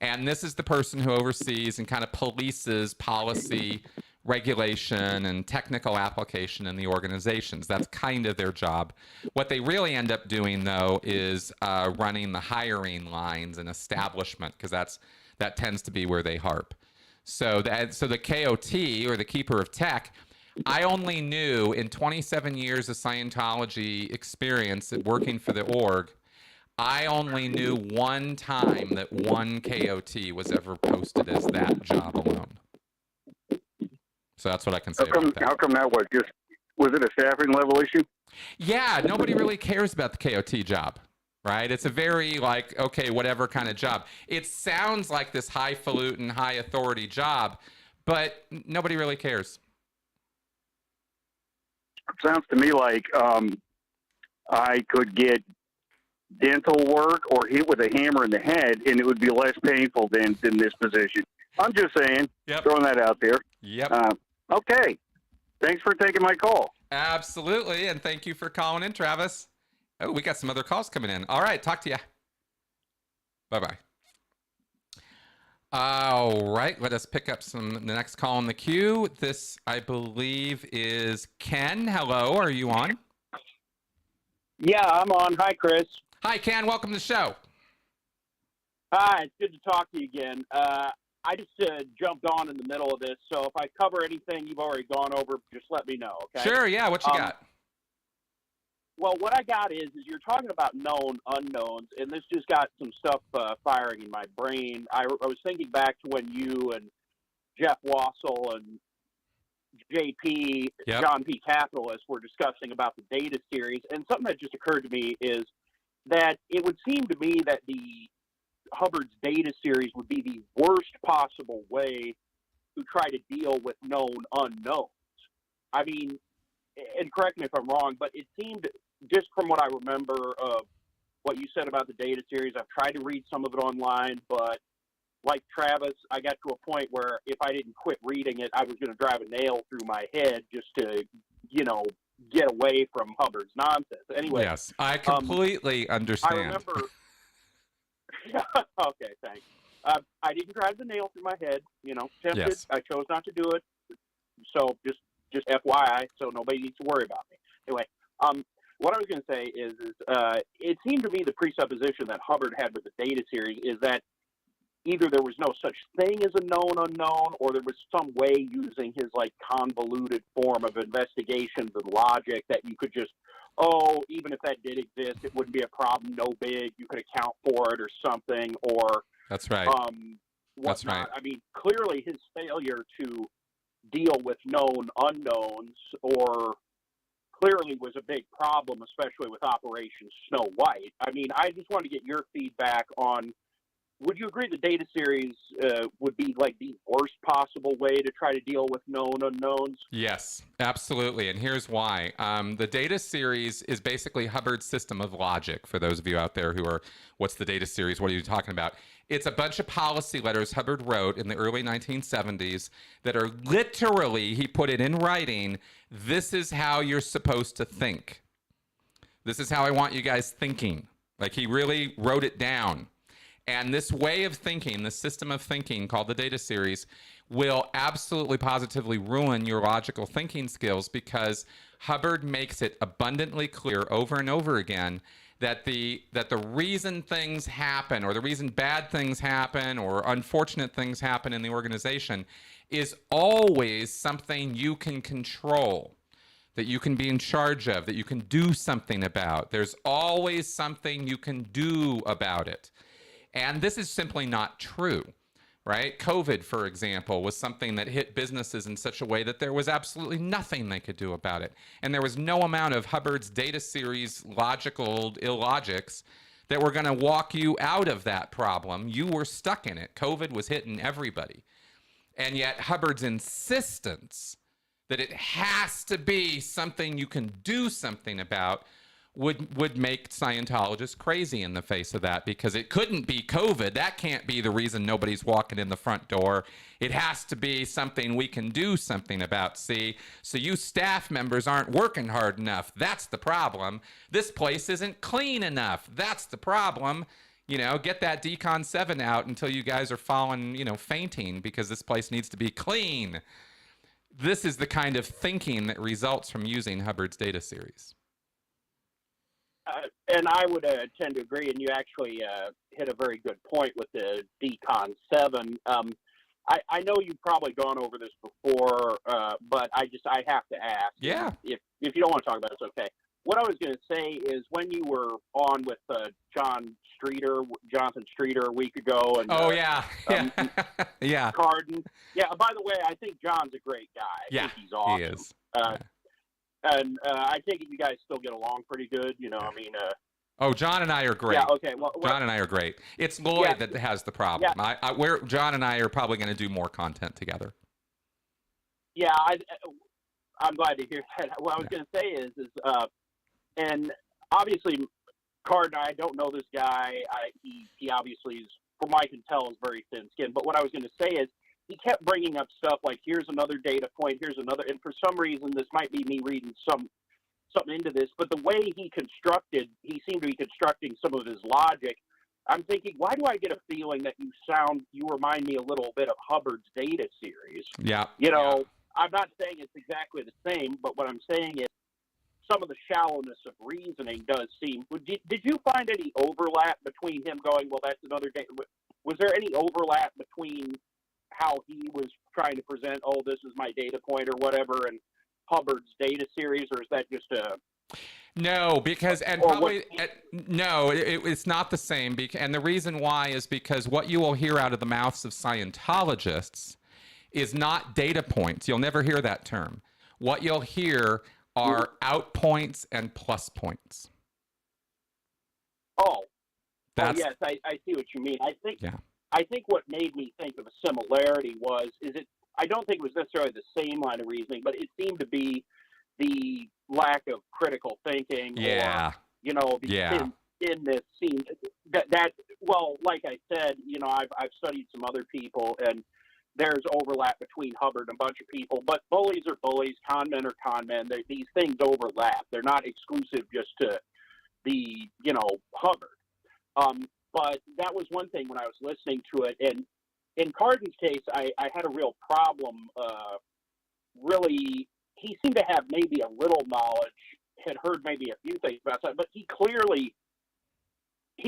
And this is the person who oversees and kind of polices policy, regulation, and technical application in the organizations. That's kind of their job. What they really end up doing, though, is running the hiring lines and establishment, because that tends to be where they harp. So the KOT, or the Keeper of Tech, I only knew in 27 years of Scientology experience at working for the org, I only knew one time that one KOT was ever posted as that job alone. So that's what I can say about that. How come that was it a staffing level issue? Yeah, nobody really cares about the KOT job, right? It's a very okay, whatever kind of job. It sounds like this highfalutin, high authority job, but nobody really cares. It sounds to me like I could get dental work or hit with a hammer in the head, and it would be less painful than this position. I'm just saying, throwing that out there. Yep. Okay. Thanks for taking my call. Absolutely, and thank you for calling in, Travis. Oh, we got some other calls coming in. All right, talk to you. Bye-bye. All right, let us pick up the next call in the queue. This, I believe, is Ken. Hello, are you on? Yeah, I'm on. Hi, Chris. Hi, Ken. Welcome to the show. Hi, it's good to talk to you again. I just jumped on in the middle of this, so if I cover anything you've already gone over, just let me know, okay? Sure, yeah. What you got? Well, what I got is you're talking about known unknowns, and this just got some stuff firing in my brain. I was thinking back to when you and Jeff Wassel and JP, John P. Capitalist, were discussing about the data series, and something that just occurred to me is that it would seem to me that the Hubbard's data series would be the worst possible way to try to deal with known unknowns. I mean, and correct me if I'm wrong, but it seemed, just from what I remember of what you said about the data series, I've tried to read some of it online, but like Travis, I got to a point where if I didn't quit reading it, I was going to drive a nail through my head just to, get away from Hubbard's nonsense. Anyway. Yes, I completely understand. I remember. Okay, thanks. I didn't drive the nail through my head. Tempted. Yes. I chose not to do it. So just FYI, so nobody needs to worry about me. Anyway, what I was going to say is it seemed to me the presupposition that Hubbard had with the data series is that either there was no such thing as a known unknown, or there was some way using his like convoluted form of investigations and logic that you could just, even if that did exist, it wouldn't be a problem, no big, you could account for it or something, or That's right. That's right. I mean, clearly his failure to deal with known unknowns or clearly was a big problem, especially with Operation Snow White. I mean, I just wanted to get your feedback on, would you agree the data series would be like the worst possible way to try to deal with known unknowns? Yes, absolutely. And here's why. The data series is basically Hubbard's system of logic. For those of you out there who are, what's the data series? What are you talking about? It's a bunch of policy letters Hubbard wrote in the early 1970s that are literally, he put it in writing, this is how you're supposed to think. This is how I want you guys thinking. Like, he really wrote it down. And this way of thinking, this system of thinking called the data series, will absolutely positively ruin your logical thinking skills, because Hubbard makes it abundantly clear over and over again that the reason things happen, or the reason bad things happen, or unfortunate things happen in the organization is always something you can control, that you can be in charge of, that you can do something about. There's always something you can do about it. And this is simply not true, right? COVID, for example, was something that hit businesses in such a way that there was absolutely nothing they could do about it. And there was no amount of Hubbard's data series logical illogics that were going to walk you out of that problem. You were stuck in it. COVID was hitting everybody. And yet Hubbard's insistence that it has to be something you can do something about would make Scientologists crazy in the face of that, because it couldn't be COVID. That can't be the reason nobody's walking in the front door. It has to be something we can do something about, see? So you staff members aren't working hard enough. That's the problem. This place isn't clean enough. That's the problem. You know, get that Decon 7 out until you guys are falling, fainting, because this place needs to be clean. This is the kind of thinking that results from using Hubbard's data series. And I would tend to agree, and you actually hit a very good point with the Decon 7. I know you've probably gone over this before, but I have to ask. Yeah. If you don't want to talk about it, it's okay. What I was going to say is, when you were on with Jonathan Streeter a week ago, and yeah, Carden. Yeah. By the way, I think John's a great guy. I think he's awesome. He is. And I think you guys still get along pretty good. John and I are great. Yeah. Okay. Well, John and I are great. It's Lloyd that has the problem. Yeah. John and I are probably going to do more content together. Yeah, I'm glad to hear that. What I was going to say is, and obviously, Carden, I don't know this guy. He obviously is, from what I can tell, is very thin-skinned. But what I was going to say is, he kept bringing up stuff like, here's another data point, here's another, and for some reason, this might be me reading something into this, but the way he seemed to be constructing some of his logic, I'm thinking, why do I get a feeling that you remind me a little bit of Hubbard's data series? Yeah. I'm not saying it's exactly the same, but what I'm saying is some of the shallowness of reasoning does seem, did you find any overlap between him going, well, that's another data, was there any overlap between how he was trying to present, this is my data point or whatever, and Hubbard's data series, or is that just a... No, because, and probably, no, it's not the same. And the reason why is because what you will hear out of the mouths of Scientologists is not data points. You'll never hear that term. What you'll hear are out points and plus points. Yes, I see what you mean. I think what made me think of a similarity I don't think it was necessarily the same line of reasoning, but it seemed to be the lack of critical thinking. Yeah. Or, in this scene well, like I said, I've studied some other people, and there's overlap between Hubbard and a bunch of people, but bullies are bullies, con men are con men. These things overlap. They're not exclusive just to the, Hubbard. But that was one thing when I was listening to it. And in Carden's case, I had a real problem. Really, he seemed to have maybe a little knowledge had heard maybe a few things about that, but he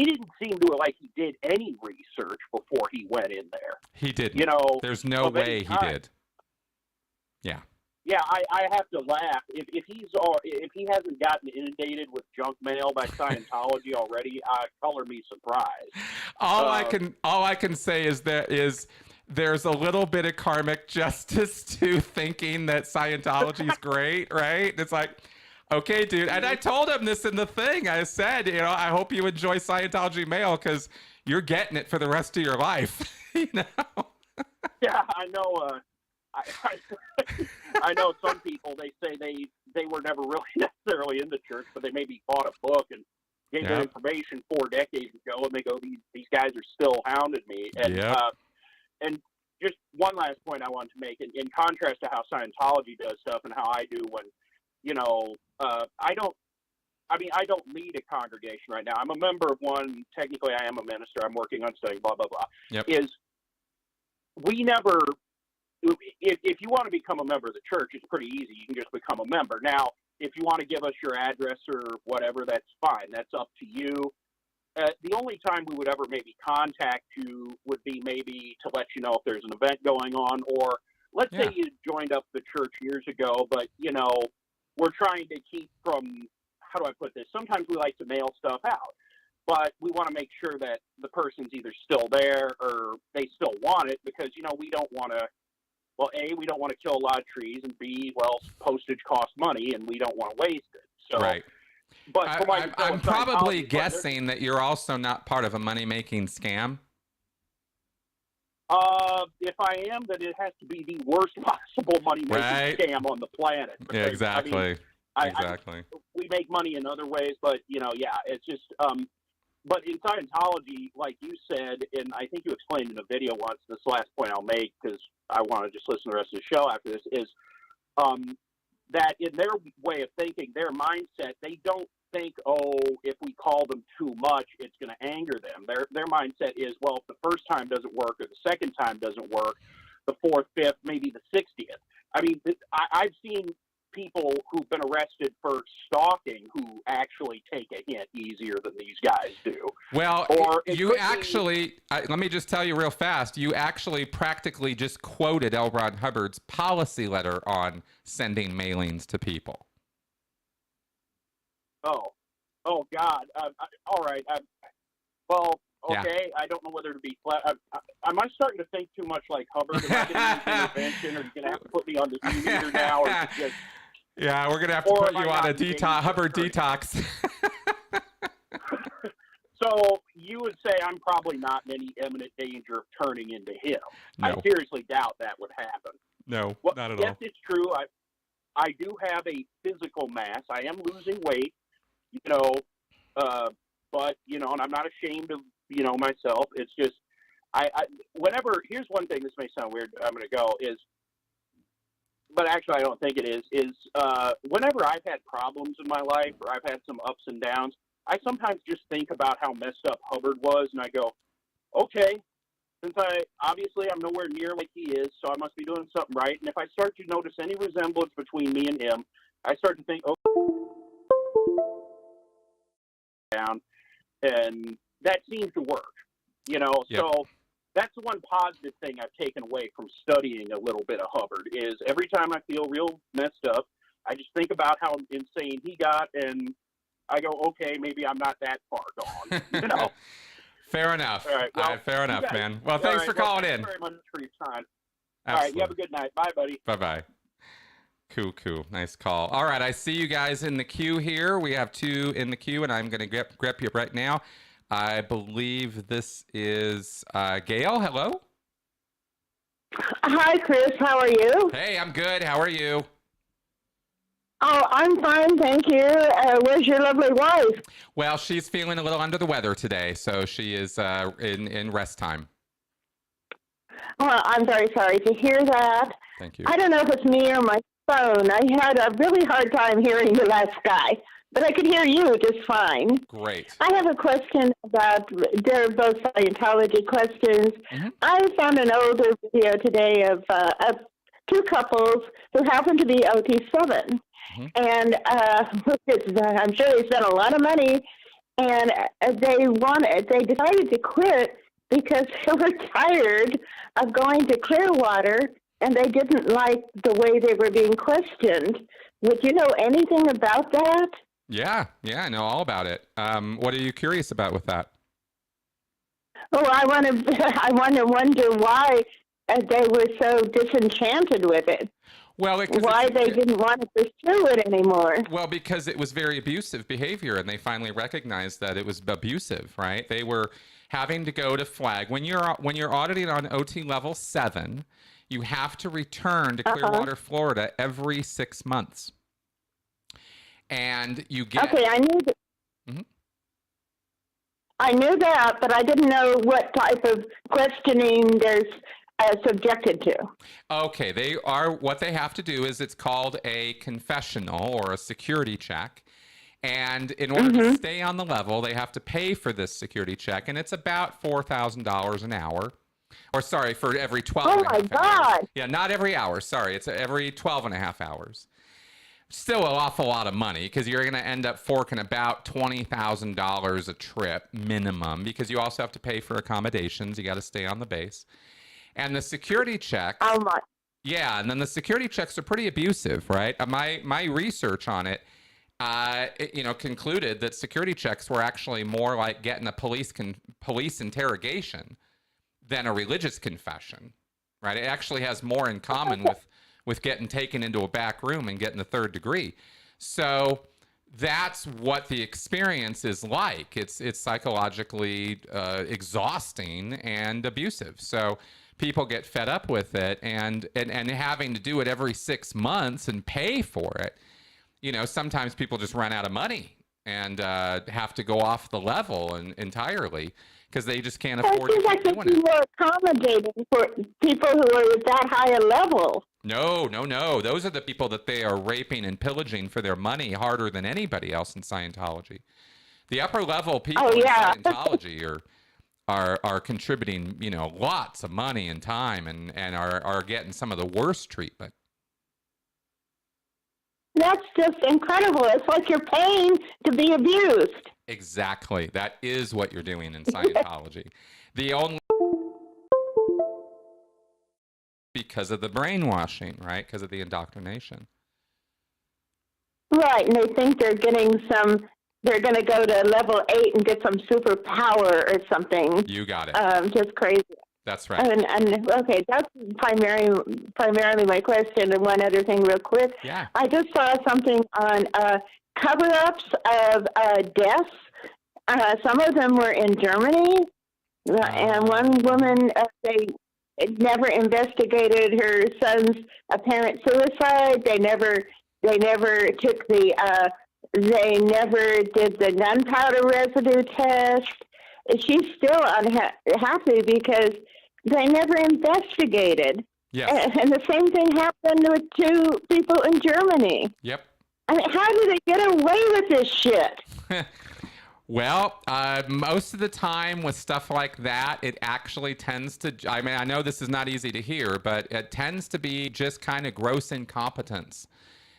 didn't seem to like he did any research before he went in there. He didn't. You know, there's no way he did. Yeah. Yeah, I have to laugh if he hasn't gotten inundated with junk mail by Scientology already. Color me surprised. All I can say is there's a little bit of karmic justice to thinking that Scientology is great, right? It's like, okay, dude. And I told him this in the thing. I said, I hope you enjoy Scientology mail because you're getting it for the rest of your life. Yeah, I know. I know some people, they say they were never really necessarily in the church, but they maybe bought a book and gave them information 4 decades ago, and they go, these guys are still hounding me. And and just one last point I wanted to make, in contrast to how Scientology does stuff and how I do when, I don't lead a congregation right now. I'm a member of one. Technically, I am a minister. I'm working on studying, blah, blah, blah. Yep. We never... If you want to become a member of the church, it's pretty easy. You can just become a member. Now, if you want to give us your address or whatever, that's fine. That's up to you. The only time we would ever maybe contact you would be maybe to let you know if there's an event going on, or let's say you joined up the church years ago, but, we're trying to keep from, how do I put this? Sometimes we like to mail stuff out, but we want to make sure that the person's either still there or they still want it because, we don't want to, well, A, we don't want to kill a lot of trees, and B, well, postage costs money, and we don't want to waste it. So, right. But I'm probably guessing that you're also not part of a money-making scam. If I am, then it has to be the worst possible money-making scam on the planet. Because, yeah, exactly. Exactly. We make money in other ways, but, it's just... But in Scientology, like you said, and I think you explained in a video once, this last point I'll make, because I want to just listen to the rest of the show after this, is that in their way of thinking, their mindset, they don't think, if we call them too much, it's going to anger them. Their mindset is, well, if the first time doesn't work or the second time doesn't work, the 4th, 5th, maybe the 60th. I mean, I've seen people who've been arrested for stalking who actually take a hint easier than these guys do. Well, let me just tell you real fast, you actually practically just quoted L. Ron Hubbard's policy letter on sending mailings to people. Oh God. All right. Well, okay. Yeah. I don't know whether to be flat. Am I starting to think too much like Hubbard? Am I going to use intervention, or are you going to have to put me on the e-meter now? Or just... Yeah, we're going to have to put you on a Hubbard detox. So you would say I'm probably not in any imminent danger of turning into him. No. I seriously doubt that would happen. No, well, not at yes, all. Yes, it's true. I do have a physical mass. I am losing weight, but, and I'm not ashamed of, myself. It's just, here's one thing, this may sound weird, I'm going to go, but actually I don't think it is whenever I've had problems in my life, or I've had some ups and downs, I sometimes just think about how messed up Hubbard was, and I go, okay, since obviously I'm nowhere near like he is, so I must be doing something right, and if I start to notice any resemblance between me and him, I start to think, down, and that seems to work, Yep. So that's the one positive thing I've taken away from studying a little bit of Hubbard, is every time I feel real messed up, I just think about how insane he got, and I go, okay, maybe I'm not that far gone, Fair enough. All right, well, fair enough, man. Well, thanks for calling in. Thanks very much for your time. Absolutely. All right, you have a good night. Bye, buddy. Bye-bye. Cool. Nice call. All right, I see you guys in the queue here. We have 2 in the queue, and I'm going to grab you right now. I believe this is Gail. Hello. Hi, Chris. How are you? Hey, I'm good. How are you? Oh, I'm fine, thank you. Where's your lovely wife? Well, she's feeling a little under the weather today, so she is in rest time. Well, I'm very sorry to hear that. Thank you. I don't know if it's me or my phone. I had a really hard time hearing the last guy, but I could hear you just fine. Great. I have a question about, they're both Scientology questions. Mm-hmm. I found an older video today of 2 couples who happen to be OT7. Mhm. and I'm sure they spent a lot of money, and they decided to quit because they were tired of going to Clearwater, and they didn't like the way they were being questioned. Would you know anything about that? Yeah, I know all about it. What are you curious about with that? Oh, I want to wonder why they were so disenchanted with it. Well, Why they didn't want to pursue it anymore. Well, because it was very abusive behavior, and they finally recognized that it was abusive, right? They were having to go to flag. When you're auditing on OT level 7, you have to return to Clearwater, Florida every 6 months. And you get... Okay, I knew that. Mm-hmm. I knew that, but I didn't know what type of questioning they're subjected to. Okay, what they have to do is, it's called a confessional or a security check. And in order to stay on the level, they have to pay for this security check. And it's about $4,000 an hour. Or sorry, for every 12 Oh and a my half God. hours. Yeah, not every hour. Sorry, it's every 12 and a half hours. Still an awful lot of money, because you're going to end up forking about $20,000 a trip minimum, because you also have to pay for accommodations. You got to stay on the base. And the security checks. How much? Yeah, and then the security checks are pretty abusive, right? My research on it, concluded that security checks were actually more like getting a police interrogation than a religious confession, right? It actually has more in common with getting taken into a back room and getting the 3rd degree. So that's what the experience is like. It's psychologically exhausting and abusive. So people get fed up with it, and having to do it every 6 months and pay for it. Sometimes people just run out of money and have to go off the level entirely, because they just can't afford to keep doing it. More accommodating for people who are at that higher level. No. Those are the people that they are raping and pillaging for their money harder than anybody else in Scientology. The upper level people in Scientology are contributing, lots of money and time, and are getting some of the worst treatment. That's just incredible. It's like you're paying to be abused. Exactly. That is what you're doing in Scientology. The only... because of the brainwashing, right? Because of the indoctrination. Right, and they think they're getting they're going to go to level 8 and get some superpower or something. You got it. Just crazy. That's right. And okay, that's primarily my question. And one other thing real quick. Yeah. I just saw something on cover-ups of deaths. Some of them were in Germany. And one woman, they never investigated her son's apparent suicide. They never took they never did the gunpowder residue test. She's still unhappy because they never investigated. Yes. And the same thing happened with 2 people in Germany. Yep. I mean, how do they get away with this shit? Well, most of the time with stuff like that, it actually tends to, I know this is not easy to hear, but it tends to be just kind of gross incompetence.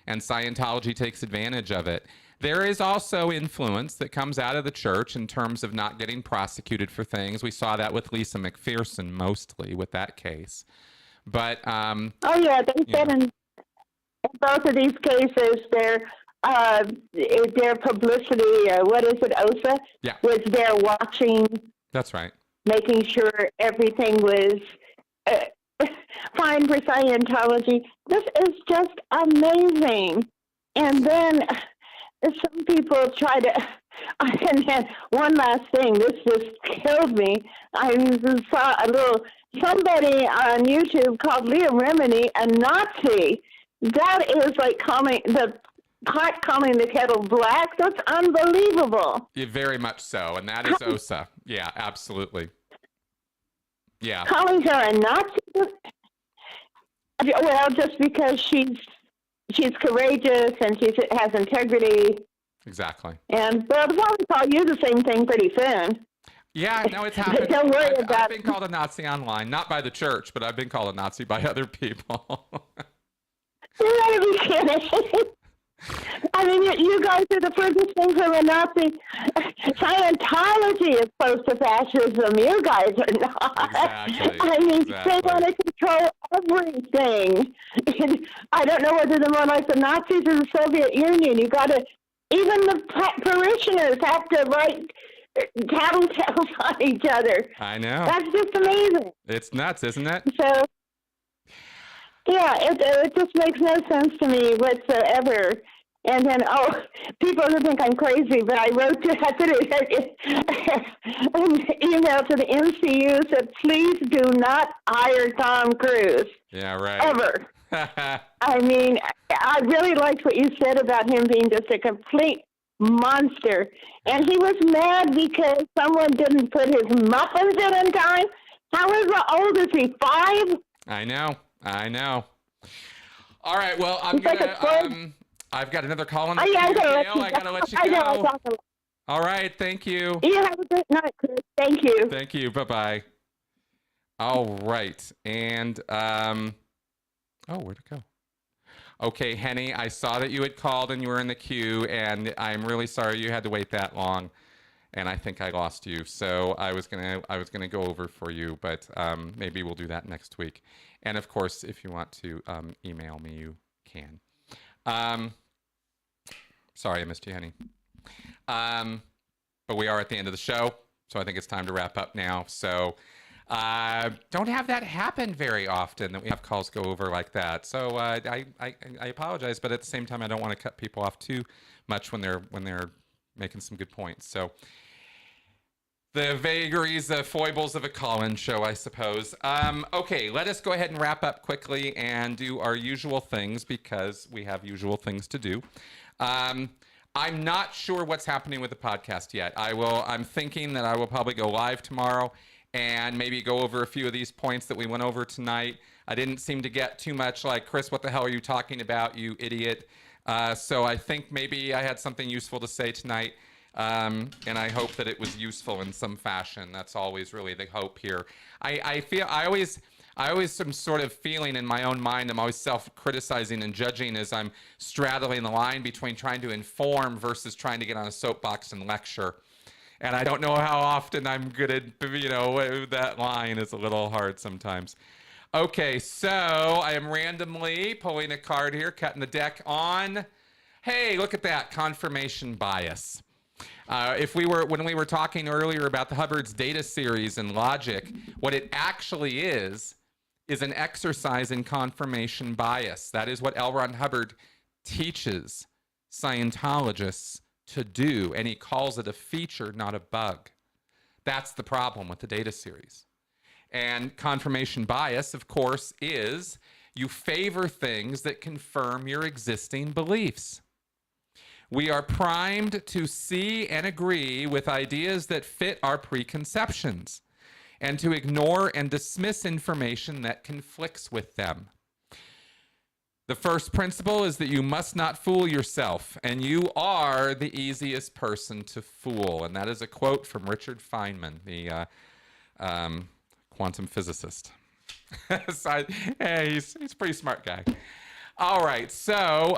And Scientology takes advantage of it. There is also influence that comes out of the church in terms of not getting prosecuted for things. We saw that with Lisa McPherson mostly with that case. But oh yeah, they said in both of these cases, their publicity, what is it, OSA, was there watching. That's right. Making sure everything was fine for Scientology. This is just amazing. And then some people try to, and then one last thing, this just killed me. I saw somebody on YouTube called Leah Remini a Nazi. That is like calling the kettle black. That's unbelievable. Yeah, very much so. And that is OSA. Yeah, absolutely. Yeah. Calling her a Nazi? Well, just because she's courageous and she has integrity. Exactly. And they'll probably call you the same thing pretty soon. Yeah, no, it's happened. Don't worry about I've been called a Nazi online, not by the church, but I've been called a Nazi by other people. You gotta be kidding. You guys are the furthest thing from a Nazi. Scientology is close to fascism. You guys are not. Exactly. I mean, Exactly. they want to control everything. And I don't know whether they're more like the Nazis or the Soviet Union. You got to, even the parishioners have to write tattletales on each other. I know. That's just amazing. It's nuts, isn't it? So, yeah, it just makes no sense to me whatsoever. And then, people are going to think I'm crazy, but I put an email to the MCU, said, please do not hire Tom Cruise. Yeah, right. Ever. I mean, I really liked what you said about him being just a complete monster. And he was mad because someone didn't put his muffins in time. How old is he, 5? I know. All right, well, I've got another call on the I gotta let you go. go. All right, thank you. You have a good night, Chris. Thank you. Thank you. Bye-bye. All right. And, where'd it go? Okay, Henny, I saw that you had called and you were in the queue, and I'm really sorry you had to wait that long. And I think I lost you. So I was gonna go over for you, but maybe we'll do that next week. And of course, if you want to email me, you can. Sorry I missed you, Henny. But we are at the end of the show, so I think it's time to wrap up now. So don't have that happen very often, that we have calls go over like that. So I apologize, but at the same time, I don't want to cut people off too much when they're making some good points. So the vagaries, the foibles of a call-in show, I suppose. Okay, let us go ahead and wrap up quickly and do our usual things, because we have usual things to do. I'm not sure what's happening with the podcast yet. I'm thinking that I will probably go live tomorrow and maybe go over a few of these points that we went over tonight. I didn't seem to get too much like, Chris, what the hell are you talking about, you idiot? So I think maybe I had something useful to say tonight. And I hope that it was useful in some fashion. That's always really the hope here. I always am sort of feeling in my own mind, I'm always self-criticizing and judging as I'm straddling the line between trying to inform versus trying to get on a soapbox and lecture. And I don't know how often I'm good at, that line is a little hard sometimes. Okay, so I am randomly pulling a card here, cutting the deck on. Hey, look at that, confirmation bias. When we were talking earlier about the Hubbard's data series and logic, what it actually is an exercise in confirmation bias. That is what L. Ron Hubbard teaches Scientologists to do, and he calls it a feature, not a bug. That's the problem with the data series. And confirmation bias, of course, is you favor things that confirm your existing beliefs. We are primed to see and agree with ideas that fit our preconceptions, and to ignore and dismiss information that conflicts with them. The first principle is that you must not fool yourself, and you are the easiest person to fool. And that is a quote from Richard Feynman, the quantum physicist. So, hey, he's a pretty smart guy. All right, so...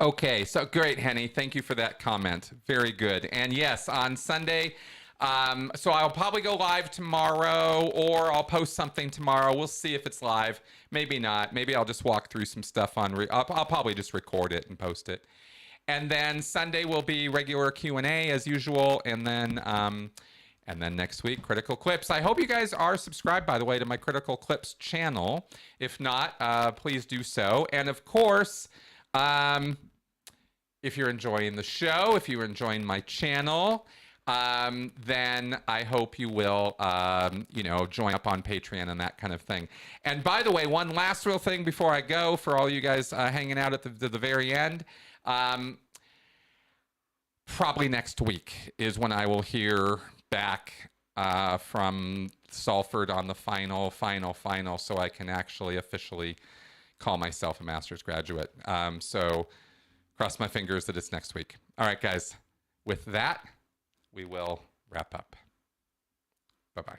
okay, so great, Henny. Thank you for that comment. Very good. And yes, on Sunday, so I'll probably go live tomorrow, or I'll post something tomorrow. We'll see if it's live. Maybe not. Maybe I'll just walk through some stuff I'll probably just record it and post it. And then Sunday will be regular Q&A as usual. And then next week, Critical Clips. I hope you guys are subscribed, by the way, to my Critical Clips channel. If not, please do so. And of course... if you're enjoying the show, if you're enjoying my channel, then I hope you will, join up on Patreon and that kind of thing. And by the way, one last real thing before I go, for all you guys hanging out at the very end, probably next week is when I will hear back from Salford on the final, so I can actually officially call myself a master's graduate. So cross my fingers that it's next week. All right, guys. With that, we will wrap up. Bye-bye.